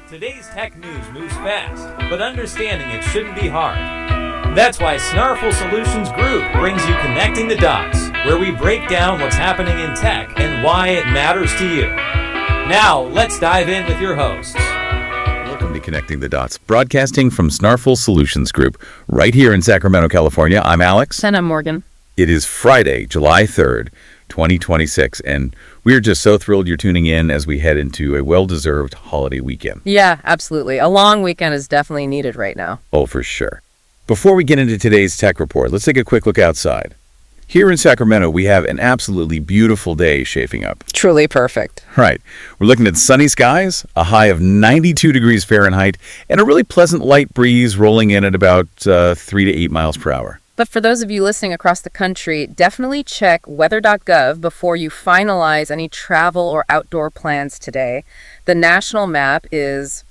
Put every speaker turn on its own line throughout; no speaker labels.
Today's tech news moves fast, but understanding it shouldn't be hard. That's why Snarful Solutions Group brings you Connecting the Dots, where we break down what's happening in tech and why it matters to you. Now, let's dive in with your hosts.
Welcome to Connecting the Dots, broadcasting from Snarful Solutions Group, right here in Sacramento, California. I'm Alex.
And I'm Morgan.
It is Friday, July 3rd, 2026, and we're just so thrilled you're tuning in as we head into a well-deserved holiday weekend.
Yeah, absolutely. A long weekend is definitely needed right now.
Oh, for sure. Before we get into today's tech report, let's take a quick look outside. Here in Sacramento, we have an absolutely beautiful day shaping up.
Truly perfect.
Right. We're looking at sunny skies, a high of 92 degrees Fahrenheit, and a really pleasant light breeze rolling in at about 3 to 8 miles per hour.
But for those of you listening across the country, definitely check weather.gov before you finalize any travel or outdoor plans today. The national map is,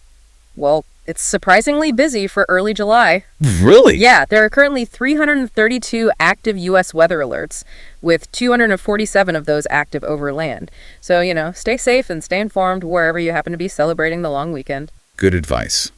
well, it's surprisingly busy for early July.
Really?
Yeah, there are currently 332 active U.S. weather alerts, with 247 of those active over land. So, stay safe and stay informed wherever you happen to be celebrating the long weekend.
Good advice.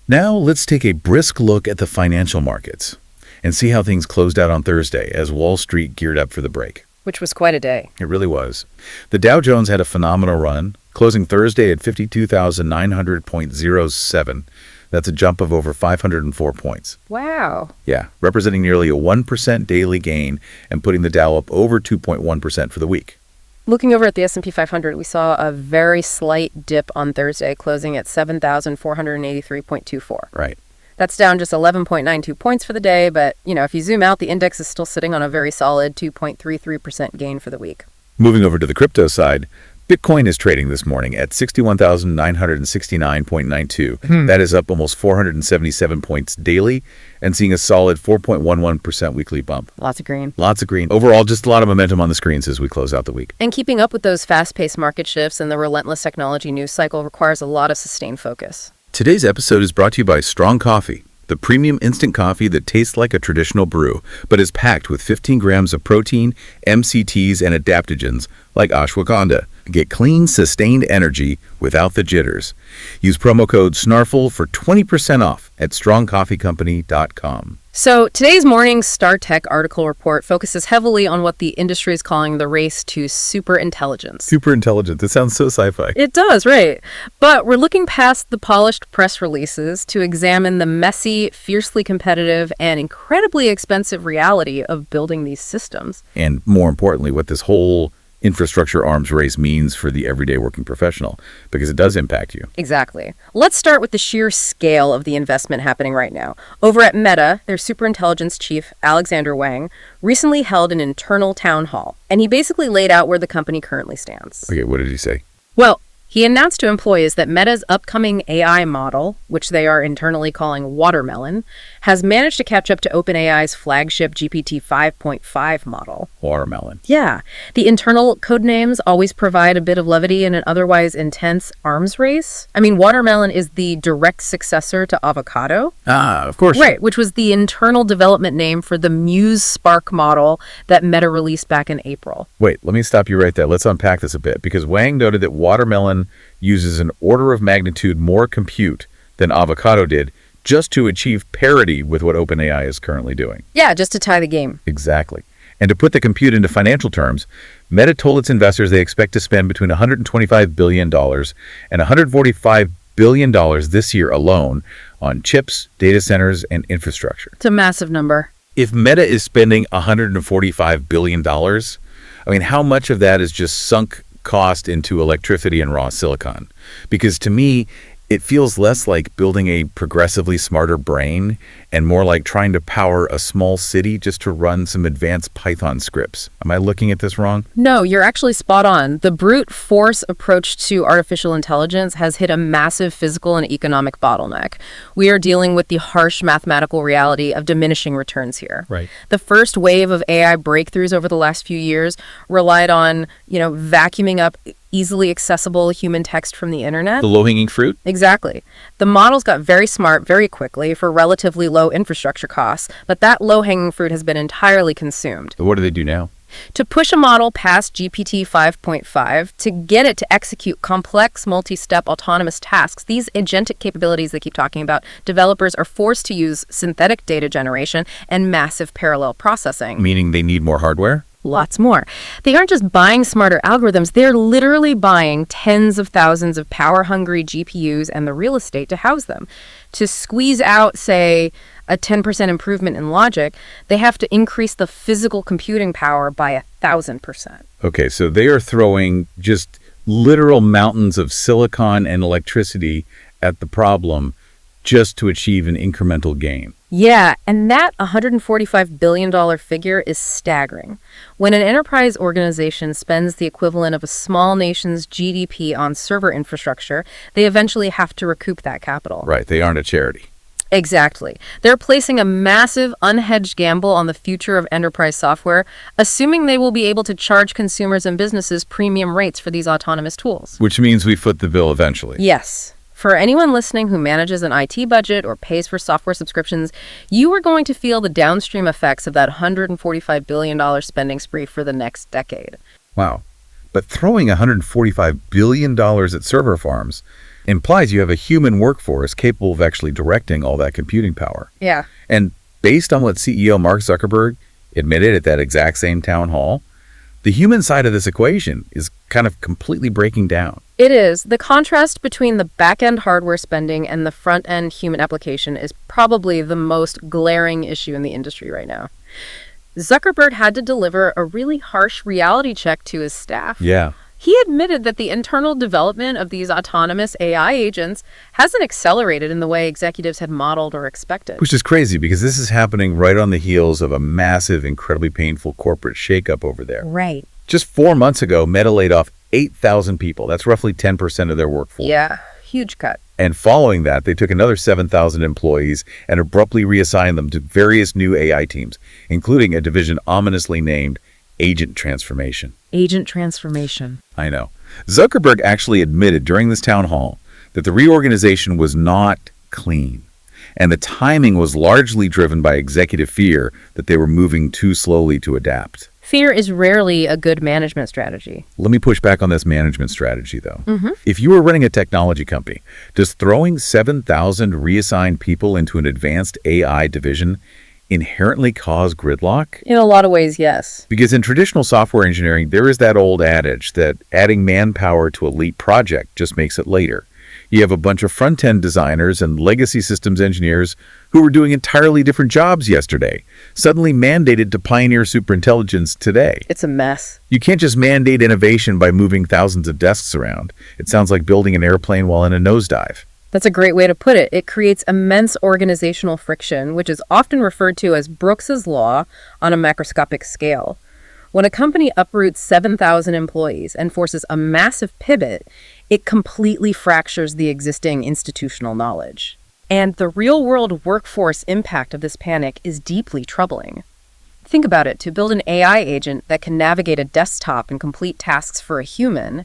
Now let's take a brisk look at the financial markets and see how things closed out on Thursday as Wall Street geared up for the break.
Which was quite a day.
It really was. The Dow Jones had a phenomenal run, closing Thursday at 52,900.07. That's a jump of over 504 points.
Wow.
Yeah, representing nearly a 1% daily gain and putting the Dow up over 2.1% for the week.
Looking over at the S&P 500, we saw a very slight dip on Thursday, closing at 7,483.24.
Right.
That's down just 11.92 points for the day, but, if you zoom out, the index is still sitting on a very solid 2.33% gain for the week.
Moving over to the crypto side, Bitcoin is trading this morning at 61,969.92. That is up almost 477 points daily and seeing a solid 4.11% weekly bump.
Lots of green.
Lots of green. Overall, just a lot of momentum on the screens as we close out the week.
And keeping up with those fast-paced market shifts and the relentless technology news cycle requires a lot of sustained focus.
Today's episode is brought to you by Strong Coffee, the premium instant coffee that tastes like a traditional brew, but is packed with 15 grams of protein, MCTs, and adaptogens like ashwagandha. Get clean, sustained energy without the jitters. Use promo code SNARFL for 20% off at strongcoffeecompany.com.
So today's morning's Star Tech article report focuses heavily on what the industry is calling the race to superintelligence.
Superintelligence. It sounds so sci-fi.
It does, right. But we're looking past the polished press releases to examine the messy, fiercely competitive, and incredibly expensive reality of building these systems.
And more importantly, what this whole infrastructure arms race means for the everyday working professional, because it does impact you.
Exactly. Let's start with the sheer scale of the investment happening right now. Over at Meta, their superintelligence chief, Alexandr Wang, recently held an internal town hall, and he basically laid out where the company currently stands.
Okay, what did he say?
Well, he announced to employees that Meta's upcoming AI model, which they are internally calling Watermelon, has managed to catch up to OpenAI's flagship GPT 5.5 model.
Watermelon.
Yeah. The internal code names always provide a bit of levity in an otherwise intense arms race. I mean, Watermelon is the direct successor to Avocado.
Ah, of course.
Right, which was the internal development name for the Muse Spark model that Meta released back in April.
Wait, let me stop you right there. Let's unpack this a bit, because Wang noted that Watermelon uses an order of magnitude more compute than Avocado did just to achieve parity with what OpenAI is currently doing.
Yeah, just to tie the game.
Exactly. And to put the compute into financial terms, Meta told its investors they expect to spend between $125 billion and $145 billion this year alone on chips, data centers, and infrastructure.
It's a massive number.
If Meta is spending $145 billion, how much of that is just sunk cost into electricity and raw silicon? Because to me, it feels less like building a progressively smarter brain and more like trying to power a small city just to run some advanced Python scripts. Am I looking at this wrong?
No, you're actually spot on. The brute force approach to artificial intelligence has hit a massive physical and economic bottleneck. We are dealing with the harsh mathematical reality of diminishing returns here.
Right.
The first wave of AI breakthroughs over the last few years relied on, vacuuming up easily accessible human text from the internet.
The low-hanging fruit?
Exactly. The models got very smart very quickly for relatively low infrastructure costs, but that low-hanging fruit has been entirely consumed.
What do they do now?
To push a model past GPT 5.5, to get it to execute complex multi-step autonomous tasks, these agentic capabilities they keep talking about, developers are forced to use synthetic data generation and massive parallel processing.
Meaning they need more hardware?
Lots more. They aren't just buying smarter algorithms, they're literally buying tens of thousands of power-hungry GPUs and the real estate to house them. To squeeze out, say, a 10% improvement in logic, they have to increase the physical computing power by 1,000%.
Okay, so they are throwing just literal mountains of silicon and electricity at the problem just to achieve an incremental gain.
Yeah, and that $145 billion figure is staggering. When an enterprise organization spends the equivalent of a small nation's GDP on server infrastructure, they eventually have to recoup that capital.
Right, they aren't a charity.
Exactly. They're placing a massive, unhedged gamble on the future of enterprise software, assuming they will be able to charge consumers and businesses premium rates for these autonomous tools.
Which means we foot the bill eventually.
Yes. For anyone listening who manages an IT budget or pays for software subscriptions, you are going to feel the downstream effects of that $145 billion spending spree for the next decade.
Wow. But throwing $145 billion at server farms implies you have a human workforce capable of actually directing all that computing power.
Yeah.
And based on what CEO Mark Zuckerberg admitted at that exact same town hall, the human side of this equation is kind of completely breaking down.
It is. The contrast between the back-end hardware spending and the front-end human application is probably the most glaring issue in the industry right now. Zuckerberg had to deliver a really harsh reality check to his staff.
Yeah.
He admitted that the internal development of these autonomous AI agents hasn't accelerated in the way executives had modeled or expected.
Which is crazy because this is happening right on the heels of a massive, incredibly painful corporate shakeup over there.
Right.
Just 4 months ago, Meta laid off 8,000 people. That's roughly 10% of their workforce.
Yeah, huge cut.
And following that, they took another 7,000 employees and abruptly reassigned them to various new AI teams, including a division ominously named Agent Transformation.
Agent transformation.
I know. Zuckerberg actually admitted during this town hall that the reorganization was not clean, and the timing was largely driven by executive fear that they were moving too slowly to adapt.
Fear is rarely a good management strategy.
Let me push back on this management strategy, though. If you were running a technology company, does throwing 7,000 reassigned people into an advanced AI division inherently cause gridlock?
In a lot of ways, yes.
Because in traditional software engineering, there is that old adage that adding manpower to a leap project just makes it later. You have a bunch of front-end designers and legacy systems engineers who were doing entirely different jobs yesterday, suddenly mandated to pioneer superintelligence today.
It's a mess.
You can't just mandate innovation by moving thousands of desks around. It sounds like building an airplane while in a nosedive.
That's a great way to put it. It creates immense organizational friction, which is often referred to as Brooks's Law on a macroscopic scale. When a company uproots 7,000 employees and forces a massive pivot, it completely fractures the existing institutional knowledge. And the real-world workforce impact of this panic is deeply troubling. Think about it. To build an AI agent that can navigate a desktop and complete tasks for a human,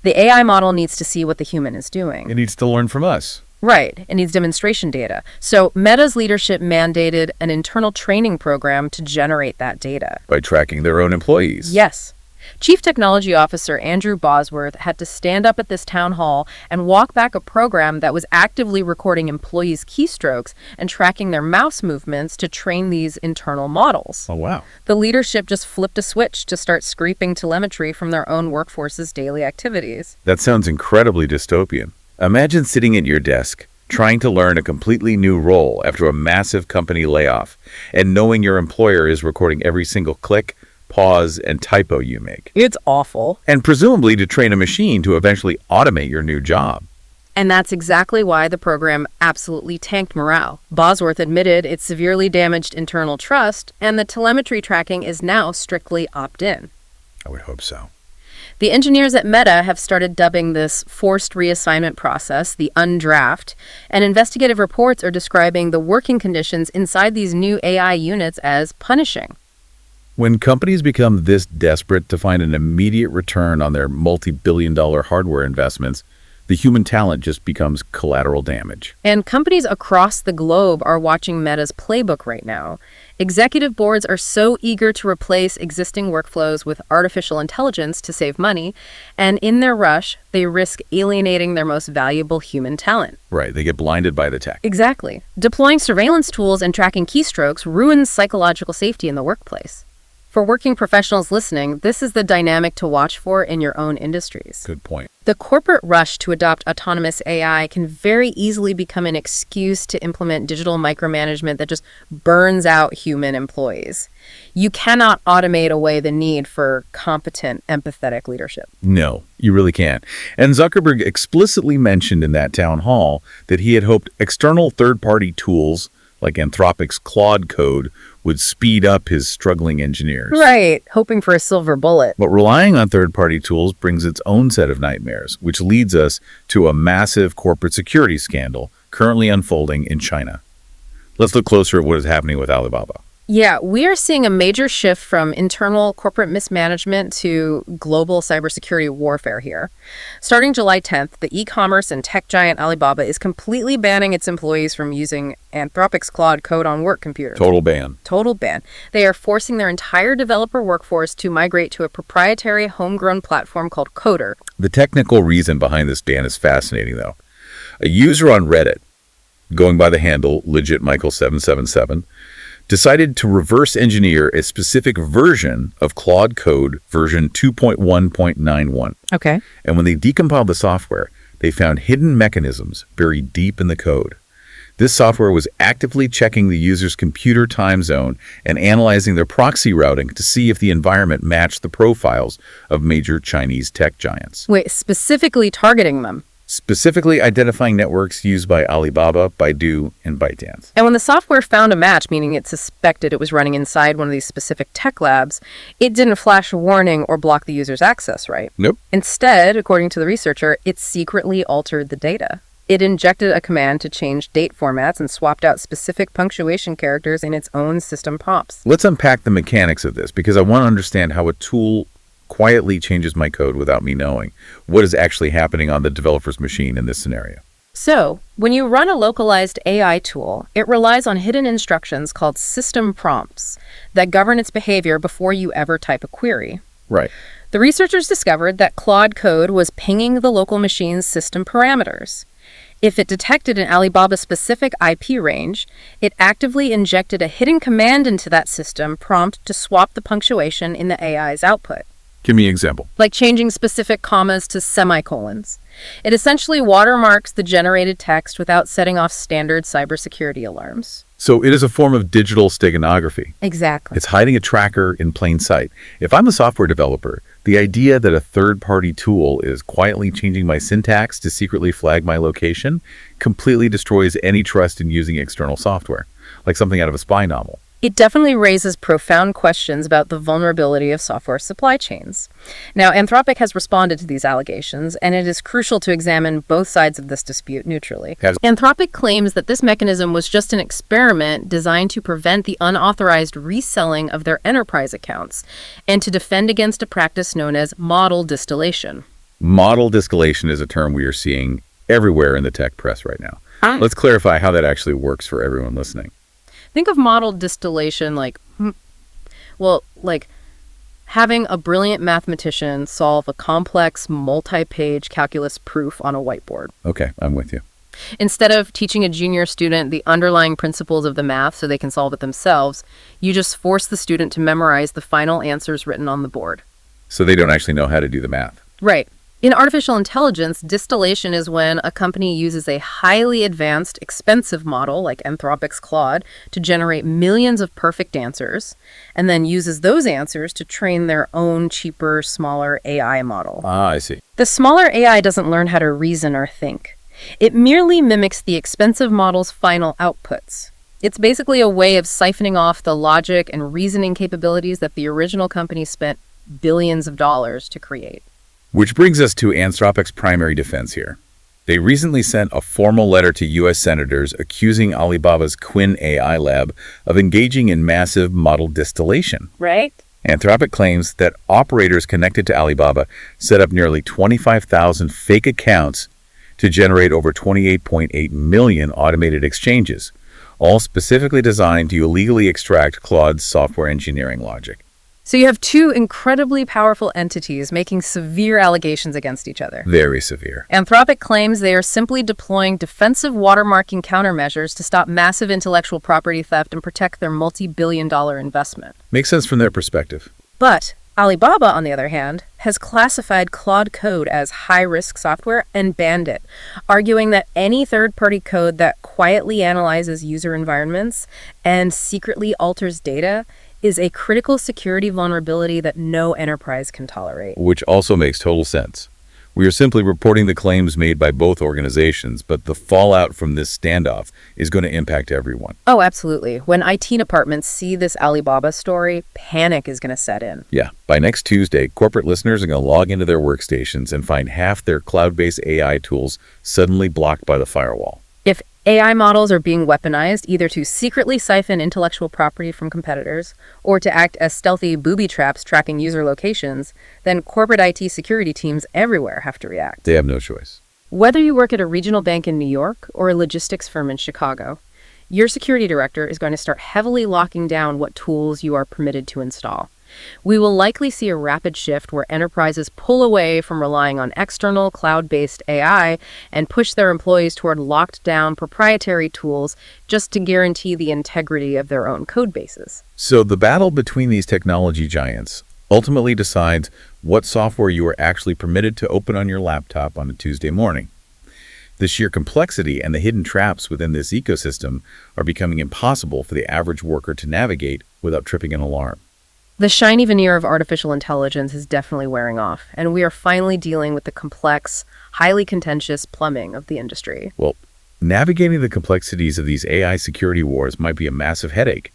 the AI model needs to see what the human is doing.
It needs to learn from us.
Right. It needs demonstration data. So Meta's leadership mandated an internal training program to generate that data.
By tracking their own employees.
Yes. Chief Technology Officer Andrew Bosworth had to stand up at this town hall and walk back a program that was actively recording employees' keystrokes and tracking their mouse movements to train these internal models.
Oh, wow.
The leadership just flipped a switch to start scraping telemetry from their own workforce's daily activities.
That sounds incredibly dystopian. Imagine sitting at your desk, trying to learn a completely new role after a massive company layoff, and knowing your employer is recording every single click, pause, and typo you make.
It's awful.
And presumably to train a machine to eventually automate your new job.
And that's exactly why the program absolutely tanked morale. Bosworth admitted it severely damaged internal trust, and the telemetry tracking is now strictly opt-in.
I would hope so.
The engineers at Meta have started dubbing this forced reassignment process the undraft, and investigative reports are describing the working conditions inside these new AI units as punishing.
When companies become this desperate to find an immediate return on their multi-billion-dollar hardware investments, The human talent just becomes collateral damage.
And companies across the globe are watching Meta's playbook right now. Executive boards are so eager to replace existing workflows with artificial intelligence to save money, and in their rush, they risk alienating their most valuable human talent.
Right, they get blinded by the tech.
Exactly. Deploying surveillance tools and tracking keystrokes ruins psychological safety in the workplace. For working professionals listening, this is the dynamic to watch for in your own industries.
Good point.
The corporate rush to adopt autonomous AI can very easily become an excuse to implement digital micromanagement that just burns out human employees. You cannot automate away the need for competent, empathetic leadership.
No, you really can't. And Zuckerberg explicitly mentioned in that town hall that he had hoped external third-party tools like Anthropic's Claude code would speed up his struggling engineers.
Right, hoping for a silver bullet.
But relying on third-party tools brings its own set of nightmares, which leads us to a massive corporate security scandal currently unfolding in China. Let's look closer at what is happening with Alibaba.
Yeah, we are seeing a major shift from internal corporate mismanagement to global cybersecurity warfare here. Starting July 10th, the e-commerce and tech giant Alibaba is completely banning its employees from using Anthropic's Claude code on work computers.
Total ban.
Total ban. They are forcing their entire developer workforce to migrate to a proprietary homegrown platform called Coder.
The technical reason behind this ban is fascinating, though. A user on Reddit, going by the handle legitmichael777, decided to reverse engineer a specific version of Claude code version 2.1.91.
Okay.
And when they decompiled the software, they found hidden mechanisms buried deep in the code. This software was actively checking the user's computer time zone and analyzing their proxy routing to see if the environment matched the profiles of major Chinese tech giants.
Wait, specifically targeting them?
Specifically identifying networks used by Alibaba, Baidu, and ByteDance.
And when the software found a match, meaning it suspected it was running inside one of these specific tech labs, it didn't flash a warning or block the user's access, right?
Nope.
Instead, according to the researcher, it secretly altered the data. It injected a command to change date formats and swapped out specific punctuation characters in its own system prompts.
Let's unpack the mechanics of this, because I want to understand how a tool quietly changes my code without me knowing what is actually happening on the developer's machine in this scenario.
So, when you run a localized AI tool, it relies on hidden instructions called system prompts that govern its behavior before you ever type a query.
Right.
The researchers discovered that Claude code was pinging the local machine's system parameters. If it detected an Alibaba-specific IP range, it actively injected a hidden command into that system prompt to swap the punctuation in the AI's output.
Give me an example.
Like changing specific commas to semicolons. It essentially watermarks the generated text without setting off standard cybersecurity alarms.
So it is a form of digital steganography.
Exactly.
It's hiding a tracker in plain sight. If I'm a software developer, the idea that a third-party tool is quietly changing my syntax to secretly flag my location completely destroys any trust in using external software, like something out of a spy novel.
It definitely raises profound questions about the vulnerability of software supply chains. Now, Anthropic has responded to these allegations, and it is crucial to examine both sides of this dispute neutrally. Anthropic claims that this mechanism was just an experiment designed to prevent the unauthorized reselling of their enterprise accounts and to defend against a practice known as model distillation.
Model distillation is a term we are seeing everywhere in the tech press right now. Let's clarify how that actually works for everyone listening.
Think of model distillation like having a brilliant mathematician solve a complex multi-page calculus proof on a whiteboard.
Okay, I'm with you.
Instead of teaching a junior student the underlying principles of the math so they can solve it themselves, you just force the student to memorize the final answers written on the board.
So they don't actually know how to do the math.
Right. In artificial intelligence, distillation is when a company uses a highly advanced, expensive model like Anthropic's Claude to generate millions of perfect answers, and then uses those answers to train their own cheaper, smaller AI model.
I see.
The smaller AI doesn't learn how to reason or think. It merely mimics the expensive model's final outputs. It's basically a way of siphoning off the logic and reasoning capabilities that the original company spent billions of dollars to create.
Which brings us to Anthropic's primary defense here. They recently sent a formal letter to U.S. senators accusing Alibaba's Quinn AI lab of engaging in massive model distillation.
Right?
Anthropic claims that operators connected to Alibaba set up nearly 25,000 fake accounts to generate over 28.8 million automated exchanges, all specifically designed to illegally extract Claude's software engineering logic.
So you have two incredibly powerful entities making severe allegations against each other.
Very severe.
Anthropic claims they are simply deploying defensive watermarking countermeasures to stop massive intellectual property theft and protect their multi-billion-dollar investment.
Makes sense from their perspective.
But Alibaba, on the other hand, has classified Claude code as high-risk software and banned it, arguing that any third-party code that quietly analyzes user environments and secretly alters data is a critical security vulnerability that no enterprise can tolerate.
Which also makes total sense. We are simply reporting the claims made by both organizations, but the fallout from this standoff is going to impact everyone.
Oh, absolutely. When IT departments see this Alibaba story, panic is going to set in.
Yeah, by next Tuesday, corporate listeners are going to log into their workstations and find half their cloud-based AI tools suddenly blocked by the firewall.
If AI models are being weaponized either to secretly siphon intellectual property from competitors or to act as stealthy booby traps tracking user locations, then corporate IT security teams everywhere have to react.
They have no choice.
Whether you work at a regional bank in New York or a logistics firm in Chicago, your security director is going to start heavily locking down what tools you are permitted to install. We will likely see a rapid shift where enterprises pull away from relying on external cloud-based AI and push their employees toward locked-down proprietary tools just to guarantee the integrity of their own code bases.
So the battle between these technology giants ultimately decides what software you are actually permitted to open on your laptop on a Tuesday morning. The sheer complexity and the hidden traps within this ecosystem are becoming impossible for the average worker to navigate without tripping an alarm.
The shiny veneer of artificial intelligence is definitely wearing off, and we are finally dealing with the complex, highly contentious plumbing of the industry.
Well, navigating the complexities of these AI security wars might be a massive headache,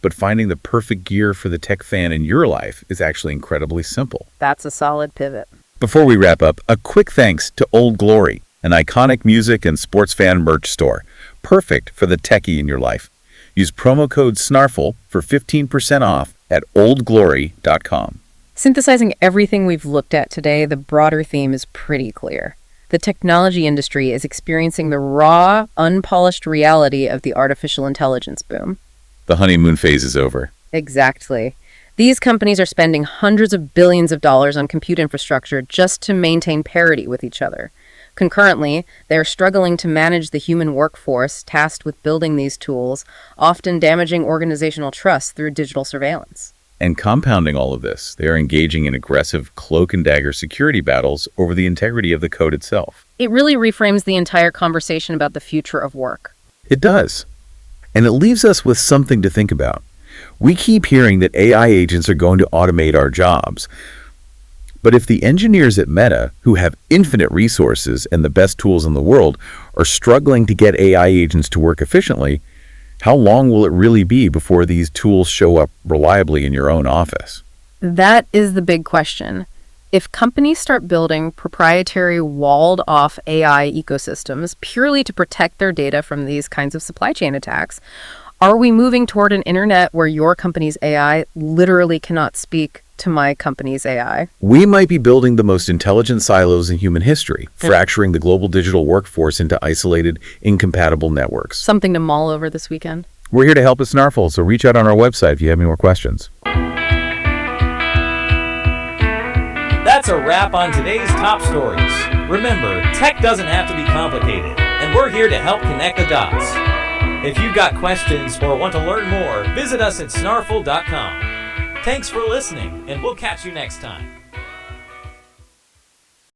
but finding the perfect gear for the tech fan in your life is actually incredibly simple.
That's a solid pivot.
Before we wrap up, a quick thanks to Old Glory, an iconic music and sports fan merch store, perfect for the techie in your life. Use promo code SNARFL for 15% off at oldglory.com.
Synthesizing everything we've looked at today, the broader theme is pretty clear. The technology industry is experiencing the raw, unpolished reality of the artificial intelligence boom.
The honeymoon phase is over.
Exactly. These companies are spending hundreds of billions of dollars on compute infrastructure just to maintain parity with each other. Concurrently, they are struggling to manage the human workforce tasked with building these tools, often damaging organizational trust through digital surveillance.
And compounding all of this, they are engaging in aggressive cloak-and-dagger security battles over the integrity of the code itself.
It really reframes the entire conversation about the future of work.
It does. And it leaves us with something to think about. We keep hearing that AI agents are going to automate our jobs. But if the engineers at Meta, who have infinite resources and the best tools in the world, are struggling to get AI agents to work efficiently, how long will it really be before these tools show up reliably in your own office?
That is the big question. If companies start building proprietary walled-off AI ecosystems purely to protect their data from these kinds of supply chain attacks, are we moving toward an internet where your company's AI literally cannot speak to my company's AI?
We might be building the most intelligent silos in human history, fracturing the global digital workforce into isolated, incompatible networks.
Something to mull over this weekend.
We're here to help us snarfle, so reach out on our website if you have any more questions.
That's a wrap on today's top stories. Remember, tech doesn't have to be complicated, and we're here to help connect the dots. If you've got questions or want to learn more, visit us at snarfle.com. Thanks for listening, and we'll catch you next time.